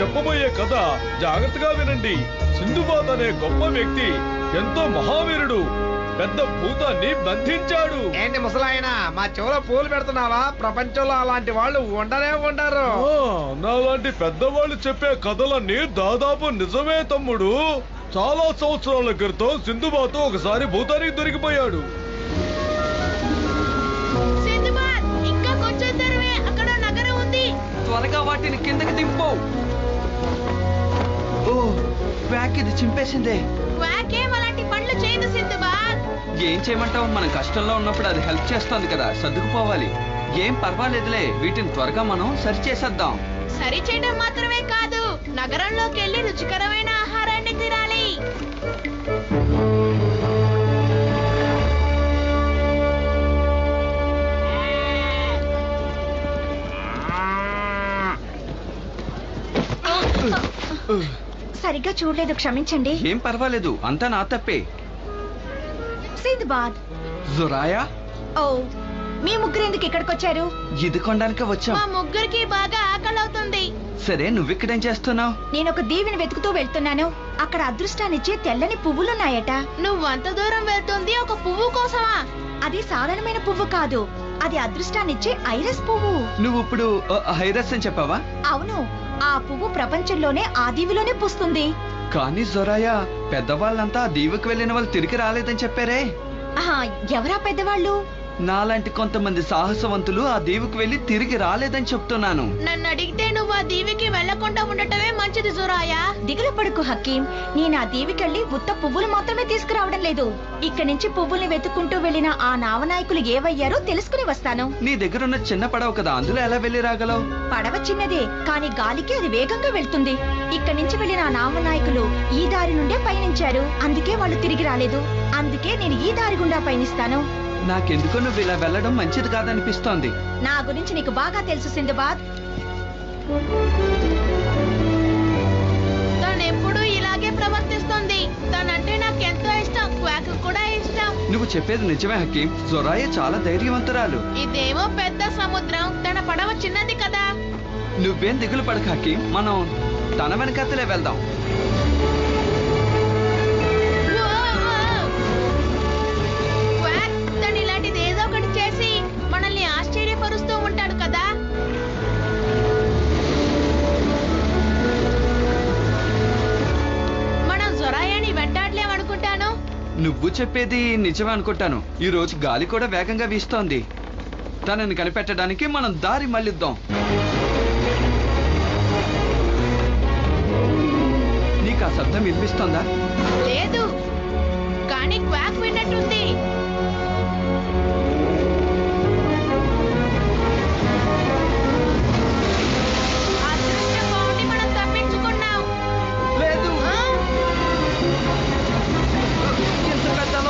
చెప్పబోయే కథ జాగ్రత్తగా వినండి. సింధుబాద్ అనే గొప్ప వ్యక్తి ఎంతో మహావీరుడు పెద్ద భూతాన్ని బంధించాడు. ఏంటి ముసలాయన మా చెవులో పూలు పెడుతున్నావా? ప్రపంచంలో అలాంటి వాళ్ళు ఉండనే ఉండరు. నాలాంటి పెద్దవాళ్ళు చెప్పే కథలన్నీ దాదాపు నిజమే తమ్ముడు. చాలా సంవత్సరాల క్రితం సింధుబాద్ ఒకసారి భూతానికి దొరికిపోయాడు. ఇంకా కొంచెం దూరమే అక్కడ నగరం ఉంది. త్వరగా వాటిని కిందకి దింపు. ఓ క్వాక్ ఇది చింపేసిందే. క్వాక్ ఏం అలాంటి పనులు చేయదు సింధుబాద్. ఏం చేయమంటావు? మనం కష్టంలో ఉన్నప్పుడు అది హెల్ప్ చేస్తుంది కదా, సర్దుకుపోవాలి. ఏం పర్వాలేదులే, వీటిని త్వరగా మనం సరిచేసేద్దాం. సరి చేయడం మాత్రమే కాదు, నగరంలోకి వెళ్ళి రుచికరమైన ఆహారాన్ని తినాలి. సరిగ్గా చూడలేదు, క్షమించండి. ఏం పర్వాలేదు, అంతా నా తప్పే. సింధుబాద్. జురాయా, ఓ మీ ముగ్గురు ఎందుకు ఇక్కడికి వచ్చారు? ఇది కొనడానికి వచ్చాం. మా ముగ్గురికి బాగా ఆకలి అవుతుంది. సరే, నువ్విక్కడేం చేస్తున్నావు? నేను ఒక దీవిని వెతుకుతూ వెళ్తున్నాను. అక్కడ అదృష్టాన్నిచ్చే తెల్లని పువ్వులున్నాయట. నువ్వు అంత దూరం వెళ్తుంది ఒక పువ్వు కోసమా? అది సాధారణమైన పువ్వు కాదు, అది అదృష్టాన్నిచ్చే ఐరస్ పువ్వు. నువ్వు ఇప్పుడు హైరస్ అని చెప్పావా? అవును, ఆ పువ్వు ప్రపంచంలోనే ఆ దీవిలోనే పూస్తుంది. కానీ జొరాయా, పెద్దవాళ్ళంతా ఆ దీవుకి వెళ్ళిన వాళ్ళు తిరిగి రాలేదని చెప్పారే. ఎవరా పెద్దవాళ్ళు? నాలాంటి కొంతమంది సాహసవంతులు ఆ దీవుకి వెళ్లి తిరిగి రాలేదని చెప్తున్నాను. నన్ను అడిగితే నువ్వు ఆ దీవికి వెళ్లకుండా ఉండటమే మంచిది జురాయా. దిగులు పడుకు హకీం, నేను ఆ దీవికెళ్ళి ఉత్త పువ్వులు మాత్రమే తీసుకురావడం లేదు. ఇక్కడి నుంచి పువ్వుల్ని వెతుక్కుంటూ వెళ్లిన ఆ నావనాయకులు ఏవయ్యారో తెలుసుకుని వస్తాను. నీ దగ్గరున్న చిన్న పడవ కదా, అందులో ఎలా వెళ్లి రాగలవు? పడవ చిన్నదే, కానీ గాలికి అది వేగంగా వెళ్తుంది. ఇక్కడి నుంచి వెళ్లిన ఆ నావనాయకులు ఈ దారి నుండే పయనించారు, అందుకే వాళ్ళు తిరిగి రాలేదు. అందుకే నేను ఈ దారి గుండా పయనిస్తాను. నాకెందుకో నువ్వు ఇలా వెళ్ళడం మంచిది కాదనిపిస్తోంది. నా గురించి నీకు బాగా తెలుసు సింధుబాద్. తనెప్పుడు ఇలాగే ప్రవర్తిస్తుంది. తనంటే నాకు ఎంతో ఇష్టం, క్వాక్ కూడా ఇష్టం. నువ్వు చెప్పేది నిజమే హకీం, జొరాయా చాలా ధైర్యవంతురాలు. ఇదేమో పెద్ద సముద్రం, తన పడవ చిన్నది కదా. నువ్వేం దిగులు పడక హకీం, మనం తన వెనకతలే వెళ్దాం. మనల్ని ఆశ్చర్యపరుస్తూ ఉంటాడు కదా. మనం జొరాయాని వెంటాడలేమనుకుంటాను. నువ్వు చెప్పేది నిజమే అనుకుంటాను. ఈ రోజు గాలి కూడా వేగంగా వీస్తోంది. తనని కనిపెట్టడానికి మనం దారి మళ్ళిద్దాం. నీకు ఆ శబ్దం వినిపిస్తోందా? లేదు, కానీ క్వాక్ విన్నట్టుంది.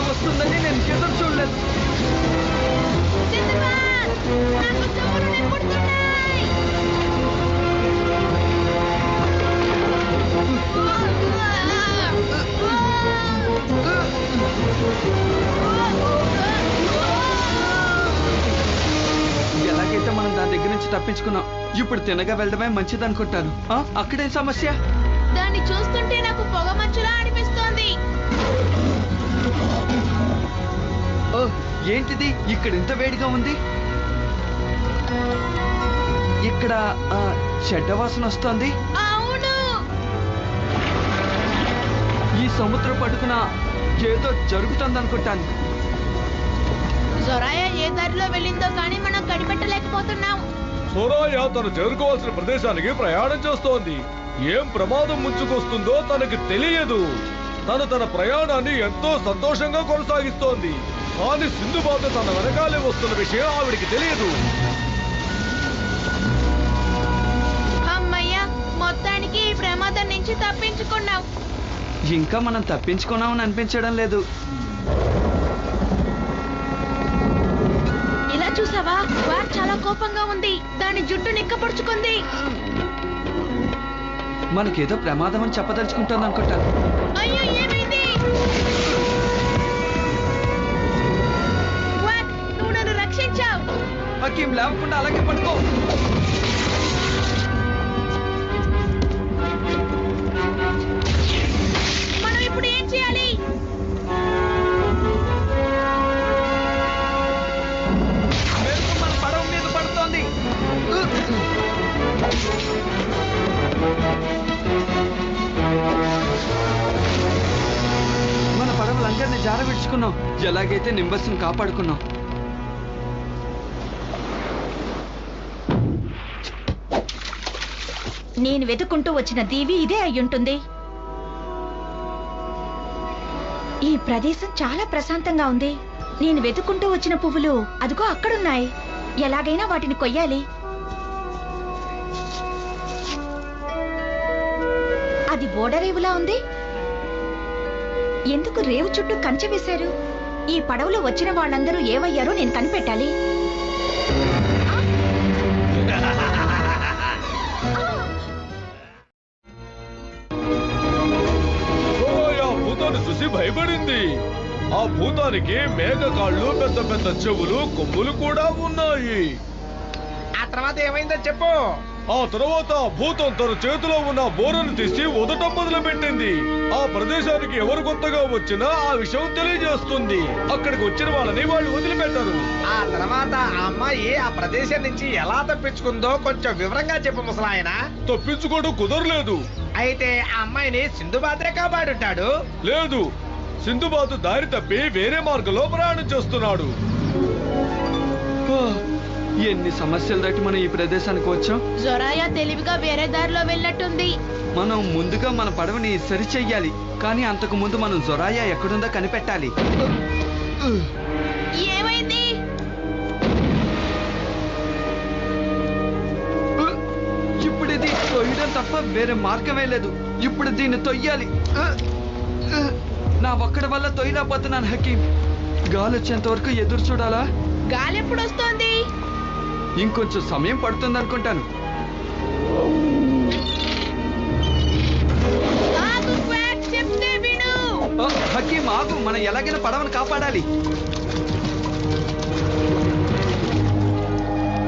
వస్తుందని నేను ఎదురు చూడలేదు. ఎలాగైతే మనం దాని దగ్గర నుంచి తప్పించుకున్నాం. ఇప్పుడు తినగా వెళ్ళడమే మంచిది అనుకుంటాను. అక్కడే సమస్య. దాన్ని చూస్తుంటే నాకు పొగ మంచులా అనిపిస్తోంది. ఏంటిది ఇక్కడ ఇంత వేడిగా ఉంది? ఇక్కడ చెడ్డ వాసన వస్తోంది. అవును, ఈ సముద్రం పడుకున ఏదో జరుగుతుందనుకుంటాను. జొరాయా ఏ దారిలో వెళ్ళిందో కానీ మనం కనిపెట్టలేకపోతున్నాం. జొరాయా తను చేరుకోవాల్సిన ప్రదేశానికి ప్రయాణం చేస్తోంది. ఏం ప్రమాదం ముంచుకొస్తుందో తనకి తెలియదు. తన ప్రయాణాన్ని ఎంతో సంతోషంగా కొనసాగిస్తోంది. కానీ సింధుబాద్ తన వెనకాలే వస్తున్న విషయం ఆవిడికి తెలియదు. అమ్మయ్యా, మొత్తానికి ఈ ప్రమాదం నుంచి తప్పించుకున్నాం. ఇంకా మనం తప్పించుకున్నామని అనిపించడం లేదు. ఇలా చూసావా, క్వాక్ చాలా కోపంగా ఉంది. దాని జుట్టు నిక్కపరుచుకుంది. మనకేదో ప్రమాదం అని చెప్పదలుచుకుంటుంది అనుకుంటాను. అయ్యో, ఏమైంది? క్వాక్, నువ్వు నన్ను రక్షించావు. హకీం లేవకుండా అలాగే పడుకో. గెలుచుకున్నాం. ఎలాగైతే నింబస్ని కాపాడుకున్నాం. నేను వెతుకుంటూ వచ్చిన దీవి ఇదే అయ్యుంటుంది. ఈ ప్రదేశం చాలా ప్రశాంతంగా ఉంది. నేను వెతుకుంటూ వచ్చిన పువ్వులు అదిగో అక్కడున్నాయి. ఎలాగైనా వాటిని కొయ్యాలి. అది ఓడరేవులా ఉంది. ఎందుకు రేవు చుట్టూ కంచె వేశారు? ఈ పడవలో వచ్చిన వాళ్ళందరూ ఏవయ్యారో నేను కనిపెట్టాలి. భూతాన్ని చూసి భయపడింది. ఆ భూతానికి మేఘ కాళ్ళు, పెద్ద పెద్ద చెవులు, కొమ్ములు కూడా ఉన్నాయి. ఆ తర్వాత ఏమైందో చెప్పు. ఆ తర్వాత భూతం తన చేతిలో ఉన్న బోరను తీసి ఉదటం మొదలు పెట్టింది. ఆ ప్రదేశానికి ఎవరు కొత్తగా వచ్చినా ఆ విషయం తెలియజేస్తుంది. అక్కడికి వచ్చిన వాళ్ళని వాళ్ళు వదిలిపెట్టారు. ఆ తర్వాత ఆ అమ్మాయి ఆ ప్రదేశం నుంచి ఎలా తప్పించుకుందో కొంచెం వివరంగా చెప్పు ముసలాయన. తప్పించుకోవడం కుదరలేదు. అయితే ఆ అమ్మాయిని సింధుబాద్రే కాపాడుంటాడు. లేదు, సింధుబాతు దారి తప్పి వేరే మార్గంలో ప్రయాణం చేస్తున్నాడు. ఎన్ని సమస్యలు దాటి మనం ఈ ప్రదేశానికి వచ్చాం. జొరాయా తెలివిగా వేరే దారిలో వెళ్ళట్టుంది. మనం ముందుగా మన పడవని సరి చెయ్యాలి. కానీ అంతకు ముందు మనం జొరాయా ఎక్కడుందో కనిపెట్టాలి. ఏమైంది? ఇప్పుడు ఇది తొయ్యడం తప్ప వేరే మార్గమే లేదు. ఇప్పుడు దీన్ని తొయ్యాలి. నా ఒక్కడి వల్ల తొయ్యలేకపోతున్నాను హకీం. గాలి వచ్చేంత వరకు ఎదురు చూడాలా? గాలి ఎప్పుడు వస్తోంది? ఇంకొంచెం సమయం పడుతుంది అనుకుంటాను. ఆగు క్వాక్, చెప్తే విను. హకీం ఆగు, మనం ఎలాగైనా పడవను కాపాడాలి.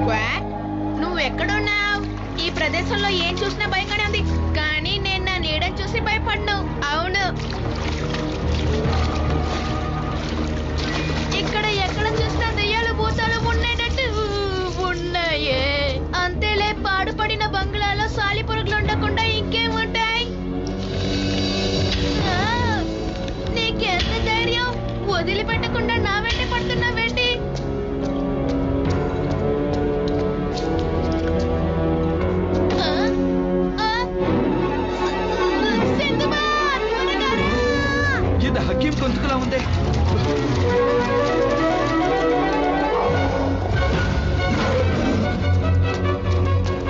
క్వాక్, నువ్వు ఎక్కడున్నావు? ఈ ప్రదేశంలో ఏం చూసినా భయంగానే ఉంది. కానీ నేను నా నీడని చూసి భయపడ్ను. అవును, ఇక్కడ ఎక్కడ చూసినా దెయ్యాలు భూతాలు ఉండేటట్టు ఉన్నాయే. అంతేలే, పాడుపడిన బంగ్లాలో సాలి పురుగులు ఉండకుండా ఇంకేముంటాయి? నీకెంత ధైర్యం? వదిలిపెట్టకుండా నా వెంట పడుతున్నావేంటి? ఇది హకీం గొంతుకులా ఉంది.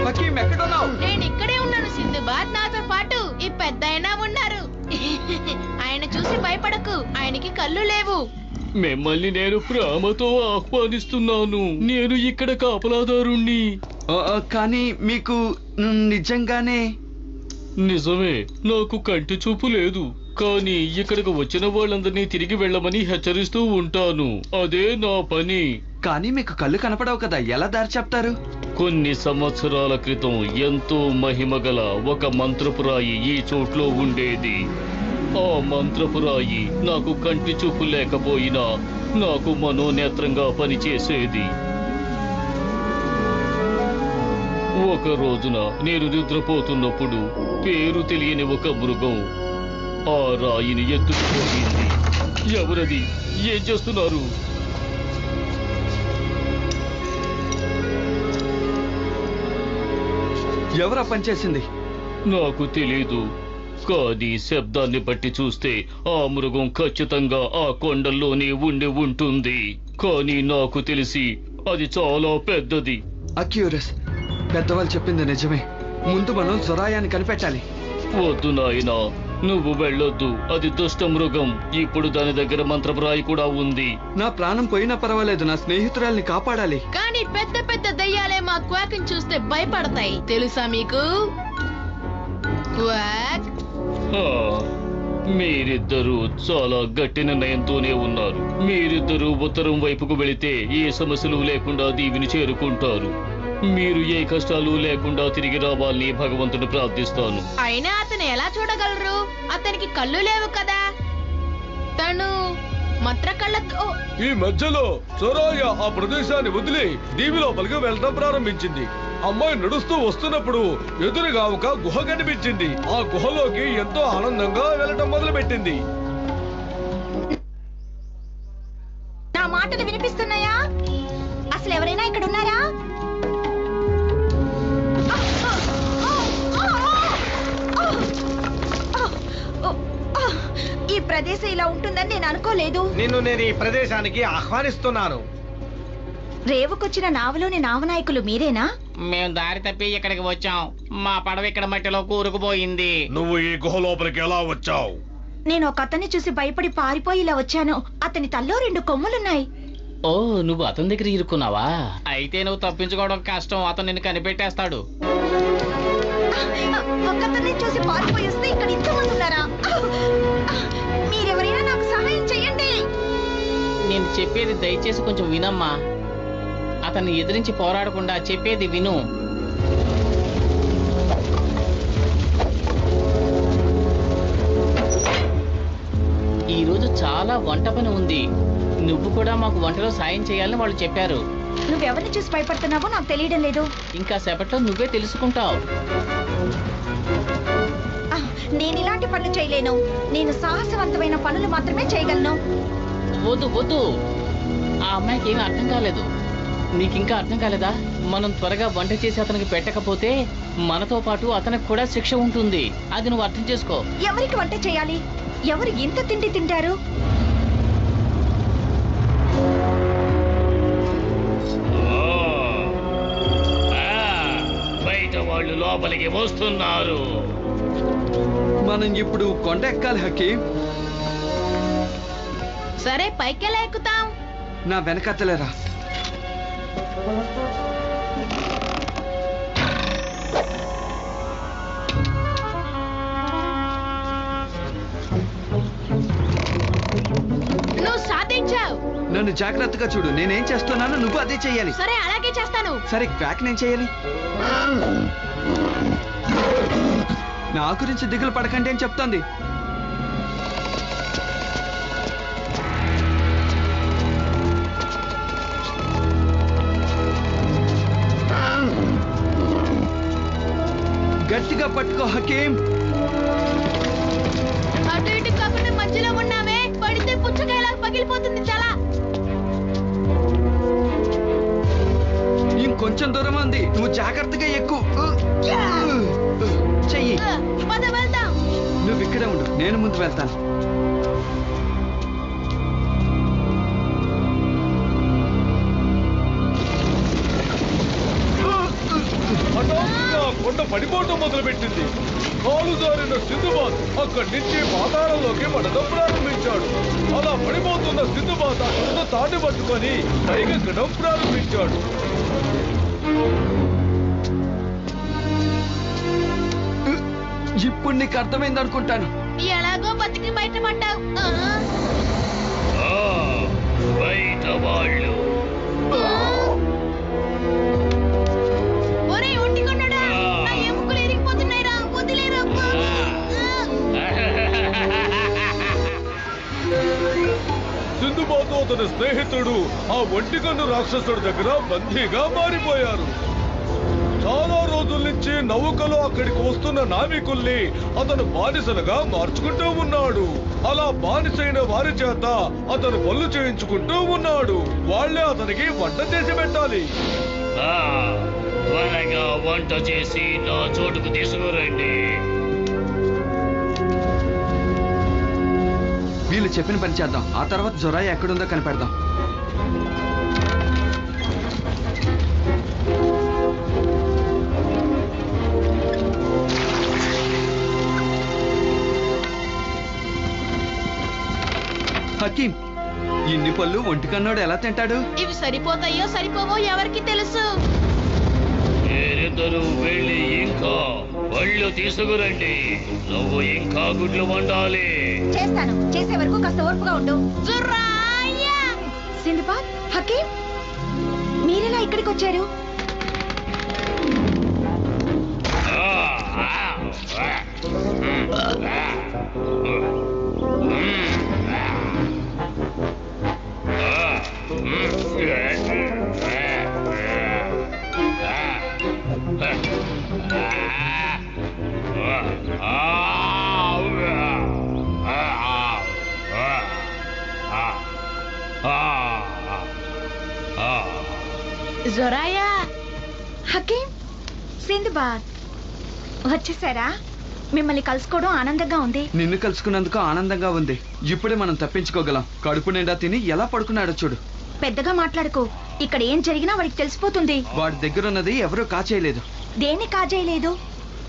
హకీం ఎక్కడున్నావు? నేను ఇక్కడే ఉన్నాను సింధుబాద్. నాతో పాటు ఈ పెద్దాయన ఉన్నారు. ఆయన చూసి భయపడకు, ఆయనకి కళ్ళు లేవు. మిమ్మల్ని నేను ప్రేమతో ఆహ్వానిస్తున్నాను. నేను ఇక్కడ కాపలాదారుణ్ణి. కానీ మీకు నిజంగానే? నిజమే, నాకు కంటి చూపు లేదు. కానీ ఇక్కడికి వచ్చిన వాళ్ళందరినీ తిరిగి వెళ్ళమని హెచ్చరిస్తూ ఉంటాను. అదే నా పని. కానీ మీకు కళ్ళు కనపడవు కదా, ఎలా దారి చెప్తారు? కొన్ని సంవత్సరాల క్రితం ఎంతో మహిమగల ఒక మంత్రపురాయి ఈ చోట్లో ఉండేది. ఆ మంత్రపురాయి నాకు కంటి చూపు లేకపోయినా నాకు మనోనేత్రంగా పనిచేసేది. ఒక రోజున నేను నిద్రపోతున్నప్పుడు పేరు తెలియని ఒక మృగం ఆ రాయిని ఎత్తుకుపోయింది. ఎవరది? ఏం చేస్తున్నారు? ఎవరా పనిచేసింది? నాకు తెలీదు. కానీ శబ్దాన్ని బట్టి చూస్తే ఆ మృగం ఖచ్చితంగా ఆ కొండల్లోనే ఉండి ఉంటుంది. కానీ నాకు తెలిసి అది చాలా పెద్దది. అక్యూరస్, పెద్దవాళ్ళు చెప్పింది నిజమే. ముందు మనం జొరాయాని కనిపెట్టాలి. వద్దు నాయనా, నువ్వు వెళ్ళొద్దు. అది దుష్ట మృగం. ఇప్పుడు దాని దగ్గర మంత్రపురాయి కూడా ఉంది. నా ప్రాణం పోయినా పర్వాలేదు, నా స్నేహితురాల్ని కాపాడాలి. కానీ పెద్ద పెద్ద దయ్యాలే మా క్వాక్ని చూస్తే భయపడతాయి, తెలుసా మీకు? క్వాక్, మీరిద్దరూ చాలా గట్టి నిర్ణయంతోనే ఉన్నారు. మీరిద్దరూ ఉత్తరం వైపుకు వెళితే ఏ సమస్యలు లేకుండా దీవిని చేరుకుంటారు. మీరు ఏ కష్టాలు లేకుండా తిరిగి రావాలని భగవంతుని ప్రార్థిస్తాను. అయినా అతను ఎలా చూడగలరు? అతనికి కళ్ళు లేవు కదా. తను మంత్ర కళ్ళతో. ఈ మధ్యలో సొరాయ ఆ ప్రదేశాన్ని వదిలి దీవి లోపలికి వెళ్ళడం ప్రారంభించింది. అమ్మాయి నడుస్తూ వస్తున్నప్పుడు ఎదురుగా ఒక గుహ కనిపించింది. ఆ గుహలోకి ఎంతో ఆనందంగా వెళ్ళటం మొదలుపెట్టింది. మాటలు వినిపిస్తున్నాయా? అసలు ఎవరైనా ఇక్కడ ఉన్నారా? ఈ ప్రదేశం ఇలా ఉంటుందని నేను అనుకోలేదు. నేను ఈ ప్రదేశానికి ఆహ్వానిస్తున్నాను. రేవుకొచ్చిన నావలోని నావనాయకులు మీరేనా? మేము దారి తప్పి ఇక్కడికి వచ్చాం. మా పడవ ఇక్కడ మట్టిలో కూరుకుపోయింది. నువ్వు ఈ గుహ లోపలికి ఎలా వచ్చావు? నేను ఒక అతన్ని చూసి భయపడి పారిపోయి ఇలా వచ్చాను. అతని తల్లో 2 కొమ్ములున్నాయి. ఓ, నువ్వు అతని దగ్గర ఇరుక్కున్నావా? అయితే నువ్వు తప్పించుకోవడం కష్టం. అతను నిన్ను కనిపెట్టేస్తాడు. ఒక అతన్ని చూసి పారిపోయి వస్తే ఇక్కడ ఇంతమంది ఉన్నారా? మీరెవరైనా నాకు సహాయం చేయండి. నేను చెప్పేది దయచేసి కొంచెం వినమ్మా. అతన్ని ఎదిరించి పోరాడకుండా చెప్పేది విను. ఈరోజు చాలా వంట పని ఉంది. నువ్వు కూడా మాకు వంటలో సాయం చేయాలని వాళ్ళు చెప్పారు. నువ్వెవరిని చూసి భయపడుతున్నావో నాకు తెలియడం లేదు. ఇంకా సేపట్లో నువ్వే తెలుసుకుంటావు. నేను ఇలాంటి పనులు చేయలేను. నేను సాహసవంతమైన పనులు మాత్రమే చేయగలను. వద్దు వద్దు, ఆ అమ్మాయికి ఏమీ అర్థం కాలేదు. నీకింకా అర్థం కాలేదా? మనం త్వరగా వంట చేసి అతనికి పెట్టకపోతే మనతో పాటు అతనికి కూడా శిక్ష ఉంటుంది. అది నువ్వు అర్థం చేసుకో. ఎవరికి వంట చేయాలి? ఎవరు ఇంత తిండి తింటారు? బయట వాళ్ళు లోపలికి వస్తున్నారు. మనం ఇప్పుడు కొండ ఎక్కాలి హకీం. సరే పైకెలా ఎక్కుతాం? నా వెనకత్తలేరా. నువ్వు సాధించావు. నన్ను జాగ్రత్తగా చూడు. నేనేం చేస్తున్నానో నువ్వు అదే చెయ్యాలి. సరే అలాగే చేస్తాను. సరే క్వాక్ నేను చేయాలి. నా గురించి దిగులు పడకండి అని చెప్తోంది. గట్టిగా పట్టుకో హకీం. అటు ఇటు కాకుండా మధ్యలో ఉన్నావే, పడితే పుచ్చకాయలా పగిలిపోతుంది తల. ఇంకొంచెం దూరం ఉంది. నువ్వు జాగ్రత్తగా ఎక్కు. చెయ్యి. పద వెళ్దాం. నువ్వు ఇక్కడే ఉండు, నేను ముందు వెళ్తాను. హఠాత్తుగా కొండ పడిపోవటం మొదలుపెట్టింది. కాలు జారిన సింధుబాద్ అక్కడి నుంచి పాతాళంలోకి పడడం ప్రారంభించాడు. అలా పడిపోతున్న సింధుబాద్ ఆ కొండ తాటి పట్టుకొని పైకెక్కడం ప్రారంభించాడు. ఇప్పుడు నీకు అర్థమైంది అనుకుంటాను. ఎలాగో బతికి బయటపడ్డావు. బయట వాళ్ళు ఒరే ఒంటికొండడా, నా ఎముకలు ఇరిగిపోతున్నాయిరా, వదిలేరా. సింధుబాదు అతని స్నేహితుడు ఆ ఒంటికన్ను రాక్షసుడి దగ్గర బందీగా మారిపోయారు. చాలా రోజుల నుంచి నౌకలో అక్కడికి వస్తున్న నావికుల్ని అతను బానిసలుగా మార్చుకుంటూ ఉన్నాడు. అలా బానిసైన వారి చేత అతను పనులు చేయించుకుంటూ ఉన్నాడు. వాళ్లే అతనికి వంట చేసి పెట్టాలి. త్వరగా వంట చేసి నా చోటుకు తీసుకురండి. వీళ్ళు చెప్పిన పని చేద్దాం. ఆ తర్వాత జొరాయి ఎక్కడుందో కనిపెడదాం. హకీం, ఇన్ని పళ్ళు ఒంటికన్నోడు ఎలా తింటాడు? ఇవి సరిపోతాయో సరిపోవో ఎవరికి తెలుసు. మీరిద్దరూ వెళ్ళి ఇంకా పళ్ళు తీసుకురండి. నువ్వు ఇంకా గుడ్లు వండాలి. చేస్తాను. చేసే వరకు కాస్త ఓర్పుగా ఉండు. జుర్రాయ్యా! సింధుబాద్, హకీం, మీరెలా ఇక్కడికి వచ్చారు? జొరాయా, హకీం, సింధుబాద్ వచ్చేసారా? మిమ్మల్ని కలుసుకోవడం ఆనందంగా ఉంది. నిన్ను కలుసుకున్నందుకు ఆనందంగా ఉంది. ఇప్పుడే మనం తప్పించుకోగలం. కడుపు నిండా తిని ఎలా పడుకున్నాడో చూడు. పెద్దగా మాట్లాడుకో. ఇక్కడ ఏం జరిగినా వాడికి తెలిసిపోతుంది. వాడి దగ్గర ఉన్నది ఎవరూ కాచేయలేదు. దేన్ని కాజేయలేదు?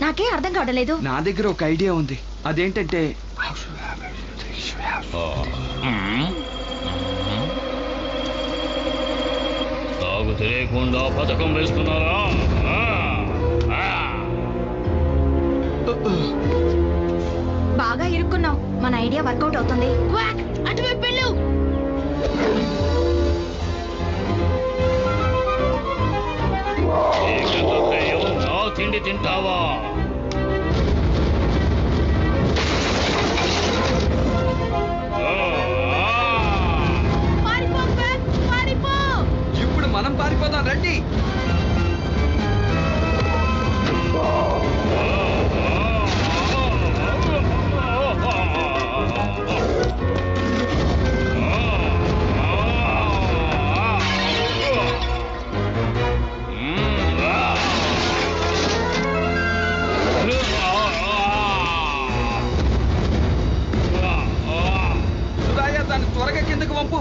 నాకే అర్థం కావడలేదు. నా దగ్గర ఒక ఐడియా ఉంది. అదేంటంటే తాగు తెలియకుండా పథకం వేస్తున్నారా? బాగా ఇరుక్కున్నాం. మన ఐడియా వర్కౌట్ అవుతుంది. క్వాక్, అటువైపు వెళ్ళు. నా తిండి తింటావా? పారిపో క్వాక్, పారిపో. ఇప్పుడు మనం పారిపోదాం, రండి. సుధాయ, దాన్ని త్వరగా కిందకు పంపు.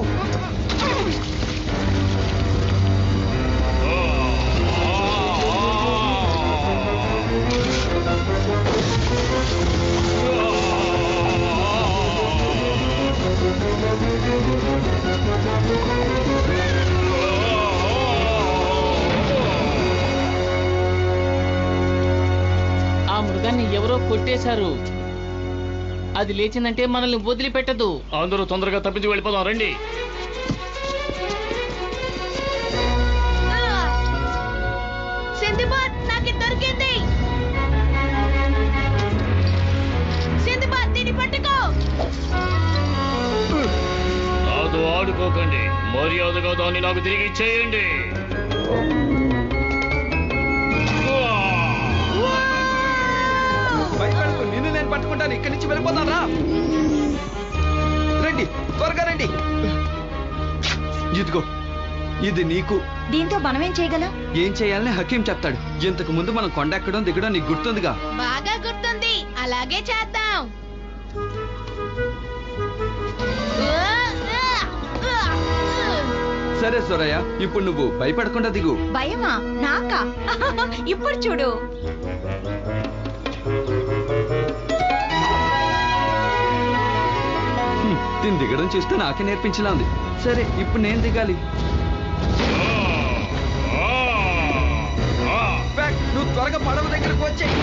ఆ మృగాన్ని ఎవరో కొట్టేశారు. అది లేచిందంటే మనల్ని వదిలిపెట్టదు. అందరూ తొందరగా తప్పించి వెళ్ళిపోదాం, రండి. సింధుబాద్, నాకు దొరికింది. సింధుబాద్, దీన్ని పట్టుకో. నాతో ఆడుకోకండి. మర్యాదగా దాన్ని నాకు తిరిగి ఇచ్చేయండి. భయపడకు, నిన్ను నేను పట్టుకుంటాను. ఇక్కడి నుంచి వెళ్ళిపోతాను, రా. రండి, త్వరగా రండి. ఇదిగో, ఇది నీకు. దీంతో మనమేం చేయగలం? ఏం చేయాలని హకీం చెప్తాడు. ఇంతకు ముందు మనం కొండ ఎక్కడం దిగడం నీకు గుర్తుందిగా? బాగా గుర్తుంది. అలాగే చేద్దాం. సరే సూరయ్య, ఇప్పుడు నువ్వు భయపడకుండా దిగు. భయమా? నాకా? ఇప్పుడు చూడు. దీన్ని దిగడం చూస్తే నాకే నేర్పించలా ఉంది. సరే, ఇప్పుడు నేను దిగాలి. నువ్వు త్వరగా పడవ దగ్గరకు వచ్చేయి.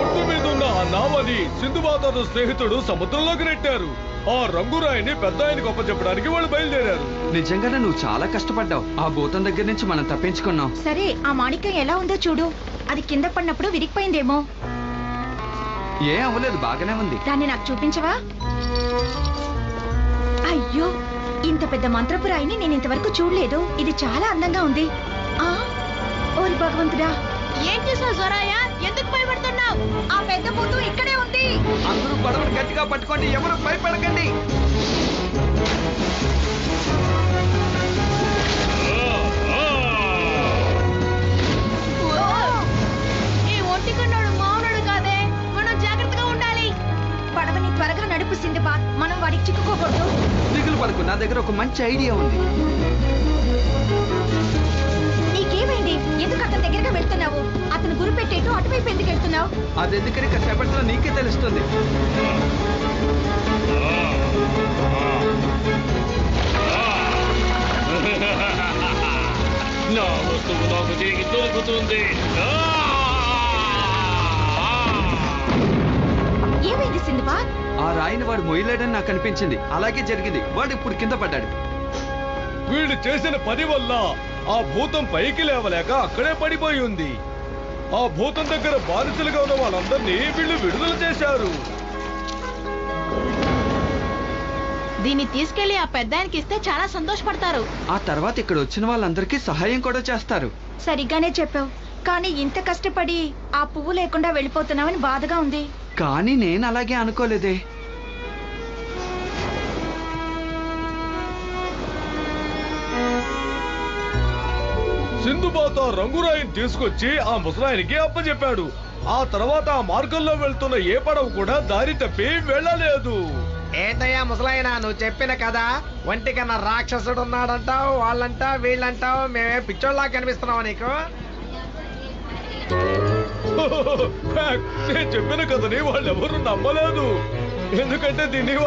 ఒడ్డు మీద ఉన్న ఆ నావని సింధుబాద్ అతని స్నేహితుడు సముద్రంలోకి నెట్టారు. ఆ రంగురాయిని పెద్ద ఆయనకు అప్పచెప్పడానికి వాళ్ళు బయలుదేరారు. నిజంగానే నువ్వు చాలా కష్టపడ్డావు. ఆ భూతం దగ్గర నుంచి మనం తప్పించుకున్నాం. సరే, ఆ మాణిక్యం ఎలా ఉందో చూడు. అది కింద పడినప్పుడు విరిగిపోయిందేమో. ఏం అవ్వలేదు, బాగానే ఉంది. దాన్ని నాకు చూపించవా? అయ్యో, ఇంత పెద్ద మంత్రపు రాయిని నేను ఇంతవరకు చూడలేదు. ఇది చాలా అందంగా ఉంది. ఆ, ఓరి భగవంతుడా! ఏం చేసావు జొరాయా? ఎందుకు భయపడుతున్నావు? ఆ పెద్ద భూతం ఇక్కడే ఉంది. అందరూ పడవను గట్టిగా పట్టుకోండి, ఎవరు భయపడకండి. ఈ ఒంటికన్నాడు మామూలుడు కాదే. మనం జాగ్రత్తగా ఉండాలి. పడవని త్వరగా నడుపు సింధుబాద్. మనం వాడికి చిక్కుకోకూడదు. దిగులు పడకు, నా దగ్గర ఒక మంచి ఐడియా ఉంది. నీకేమైంది? ఎందుకు అతని దగ్గరగా వెళ్తున్నావు? అతను గురి పెట్టేట్టు అటువైపు ఎందుకు వెళ్తున్నావు? అది ఎందుకని కష్టపడుతున్నా నీకే తెలుస్తుంది. నా వస్తువు నాకు తిరిగి దొరుకుతుంది. ఏమైంది సింధుబాద్? ఆ రాయిని వాడు మొయ్యలేడని నాకు అనిపించింది. అలాగే జరిగింది. వాడు ఇప్పుడు కింద పడ్డాడు. వీళ్ళు చేసిన పని వల్ల ఆ భూతం పైకి లేవలేక అక్కడే పడిపోయి ఉంది. ఆ భూతం దగ్గర బానిసలుగా ఉన్న వాళ్ళందరినీ వీళ్ళు విడుదల చేశారు. దీన్ని తీసుకెళ్లి ఆ పెద్దాయనకి ఇస్తే చాలా సంతోషపడతారు. ఆ తర్వాత ఇక్కడ వచ్చిన వాళ్ళందరికీ సహాయం కూడా చేస్తారు. సరిగ్గానే చెప్పావు. కానీ ఇంత కష్టపడి ఆ పువ్వు లేకుండా వెళ్ళిపోతున్నామని బాధగా ఉంది. కానీ నేను అలాగే అనుకోలేదే. సింధుబాతు ఆ రంగురాయిని తీసుకొచ్చి ఆ ముసలాయనికి అప్పచెప్పాడు. ఆ తర్వాత ఆ మార్గంలో వెళ్తున్న ఏ పడవ కూడా దారి తప్పి వెళ్ళలేదు. ఏంటయ్యా ముసలాయన, నువ్వు చెప్పిన కదా ఒంటికన్నా రాక్షసుడు ఉన్నాడంటావు, వాళ్ళంటా వీళ్ళంటావు, మేమే పిచ్చోళ్ళలా కనిపిస్తున్నావా నీకు? నేను చెప్పిన కథని వాళ్ళెవరూ నమ్మలేదు. ఎందుకంటే దీన్ని